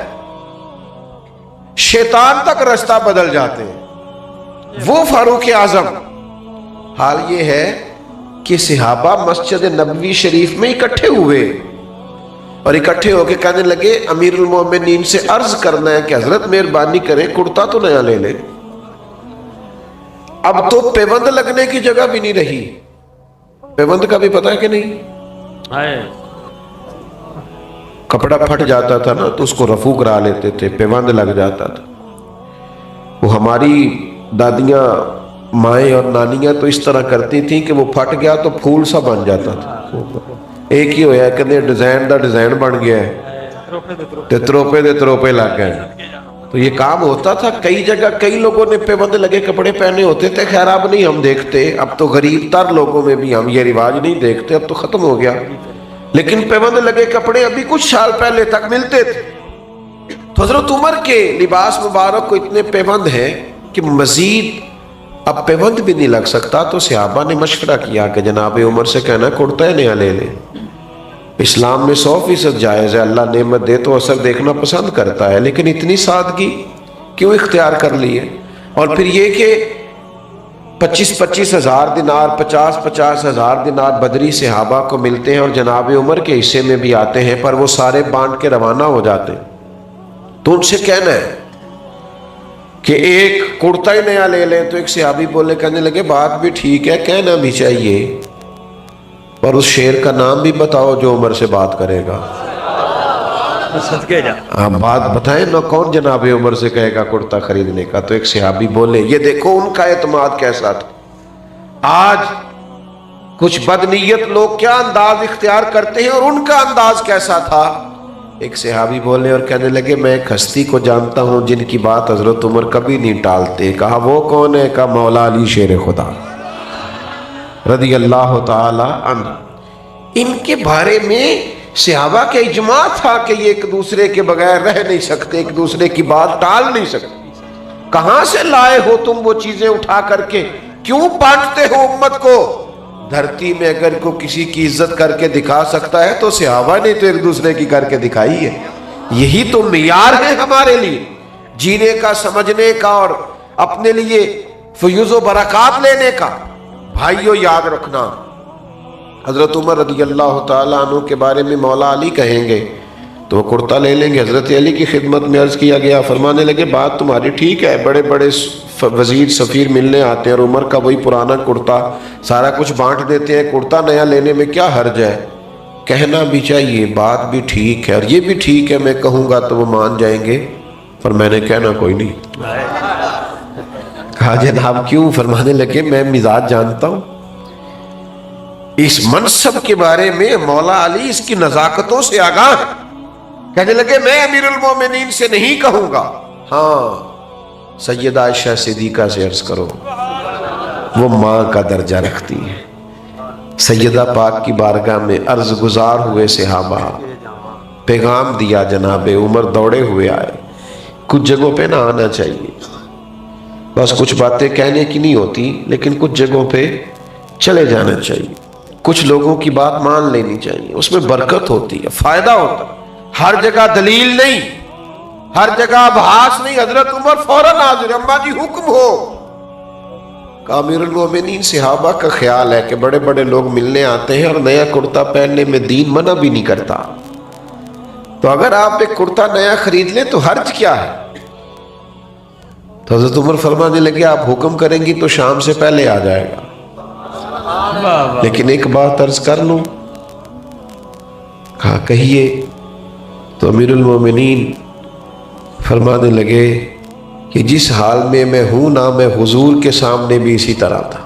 شیطان تک رستہ بدل جاتے ہیں، وہ فاروق اعظم. حال یہ ہے کہ صحابہ مسجد نبوی شریف میں اکٹھے ہوئے اور اکٹھے ہو کے کہنے لگے امیر المومنین سے عرض کرنا ہے کہ حضرت مہربانی کریں کرتا تو نیا لے لیں. اب تو پیوند لگنے کی جگہ بھی نہیں رہی. پیوند کا بھی پتہ ہے کہ نہیں؟ کپڑا پھٹ جاتا تھا نا تو اس کو رفو کرا لیتے تھے، پیوند لگ جاتا تھا. وہ ہماری دادیاں مائیں اور نانیاں تو اس طرح کرتی تھیں کہ وہ پھٹ گیا تو پھول سا بن جاتا تھا. ایک ہی ہویا کہ ڈیزائن دا ڈیزائن بن گیا ہے تے تروپے لگ گئے. تو یہ کام ہوتا تھا کئی جگہ. کئی لوگوں نے پیوند لگے کپڑے پہنے ہوتے تھے. خیر اب نہیں ہم دیکھتے، اب تو غریب تر لوگوں میں بھی ہم یہ رواج نہیں دیکھتے، اب تو ختم ہو گیا. لیکن پیوند لگے کپڑے ابھی کچھ سال پہلے تک ملتے تھے. تو حضرت عمر کے لباس مبارک کو اتنے پیوند ہیں کہ مزید اب پیوند بھی نہیں لگ سکتا. تو صحابہ نے مشورہ کیا کہ جناب عمر سے کہنا کرتا ہے نیا لے لے. اسلام میں 100% جائز ہے، اللہ نعمت دے تو اثر دیکھنا پسند کرتا ہے، لیکن اتنی سادگی کیوں اختیار کر لی ہے؟ اور پھر یہ کہ 25-25 ہزار دینار، 50-50 ہزار دینار بدری صحابہ کو ملتے ہیں اور جناب عمر کے حصے میں بھی آتے ہیں، پر وہ سارے بانٹ کے روانہ ہو جاتے ہیں. تو ان سے کہنا ہے کہ ایک کرتا ہی نیا لے لیں. تو ایک صحابی بولے، کہنے لگے بات بھی ٹھیک ہے، کہنا بھی چاہیے، اور اس شیر کا نام بھی بتاؤ جو عمر سے بات کرے گا. بات بتائیں نا، کون جناب عمر سے کہے گا کرتا خریدنے کا؟ تو ایک صحابی بولے، یہ دیکھو ان کا اعتماد کیسا تھا. آج کچھ بدنیت لوگ کیا انداز اختیار کرتے ہیں اور ان کا انداز کیسا تھا. ایک صحابی بولے اور کہنے لگے میں ایک ہستی کو جانتا ہوں جن کی بات حضرت عمر کبھی نہیں ٹالتے. کہا وہ کون ہے؟ کہا مولا علی شیر خدا رضی اللہ تعالی عنہ. ان کے بارے میں صحابہ کے اجماع تھا کہ یہ ایک دوسرے کے بغیر رہ نہیں سکتے، ایک دوسرے کی بات ٹال نہیں سکتے. کہاں سے لائے ہو تم وہ چیزیں اٹھا کر کے؟ کیوں بانٹتے ہو امت کو؟ دھرتی میں اگر کو کسی کی عزت کر کے دکھا سکتا ہے تو صحابہ نے تو ایک دوسرے کی کر کے دکھائی ہے. یہی تو معیار ہے ہمارے لیے جینے کا، سمجھنے کا اور اپنے لیے فیوز و برکات لینے کا. بھائیو یاد رکھنا، حضرت عمر رضی اللہ تعالیٰ عنہ کے بارے میں مولا علی کہیں گے تو وہ کرتا لے لیں گے. حضرت علی کی خدمت میں عرض کیا گیا، فرمانے لگے بات تمہاری ٹھیک ہے، بڑے بڑے وزیر سفیر ملنے آتے ہیں اور عمر کا وہی پرانا کرتا سارا کچھ بانٹ دیتے ہیں، کرتا نیا لینے میں کیا حرج ہے؟ کہنا بھی چاہیے، بات بھی ٹھیک ہے، اور یہ بھی ٹھیک ہے میں کہوں گا تو وہ مان جائیں گے، پر میں نے کہنا کوئی نہیں. کہا جناب کیوں؟ فرمانے لگے میں مزاج جانتا ہوں. اس منصب کے بارے میں مولا علی اس کی نزاکتوں سے آگاہ ہے. کہنے لگے میں امیر المومنین سے نہیں کہوں گا، ہاں سیدہ عائشہ صدیقہ سے عرض کرو، وہ ماں کا درجہ رکھتی ہے. سیدہ پاک کی بارگاہ میں عرض گزار ہوئے صحابہ، پیغام دیا جناب عمر دوڑے ہوئے آئے. کچھ جگہوں پہ نہ آنا چاہیے، بس کچھ باتیں کہنے کی نہیں ہوتی، لیکن کچھ جگہوں پہ چلے جانا چاہیے. کچھ لوگوں کی بات مان لینی چاہیے، اس میں برکت ہوتی ہے، فائدہ ہوتا ہے. ہر جگہ دلیل نہیں، ہر جگہ ابحاث نہیں. حضرت عمر فوراً حاضر، اماں جی حکم ہو. امیر المومنین صحابہ کا خیال ہے کہ بڑے بڑے لوگ ملنے آتے ہیں اور نیا کرتا پہننے میں دین منع بھی نہیں کرتا، تو اگر آپ ایک کرتا نیا خرید لیں تو حرج کیا ہے؟ تو حضرت عمر فرمانے لگے آپ حکم کریں گی تو شام سے پہلے آ جائے گا، لیکن ایک بات عرض کر لوں. کہا کہیے. تو امیر المومنین فرمانے لگے کہ جس حال میں میں ہوں نا، میں حضور کے سامنے بھی اسی طرح تھا.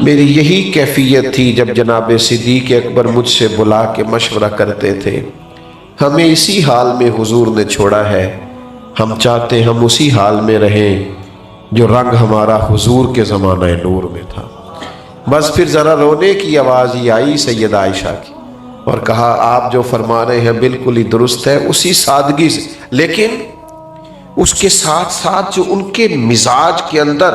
میری یہی کیفیت تھی جب جناب صدیق اکبر مجھ سے بلا کے مشورہ کرتے تھے. ہمیں اسی حال میں حضور نے چھوڑا ہے، ہم چاہتے ہم اسی حال میں رہیں جو رنگ ہمارا حضور کے زمانہ نور میں تھا. بس پھر ذرا رونے کی آواز ہی آئی سیدہ عائشہ کی، اور کہا آپ جو فرما رہے ہیں بالکل ہی درست ہے، اسی سادگی سے، لیکن اس کے ساتھ ساتھ جو ان کے مزاج کے اندر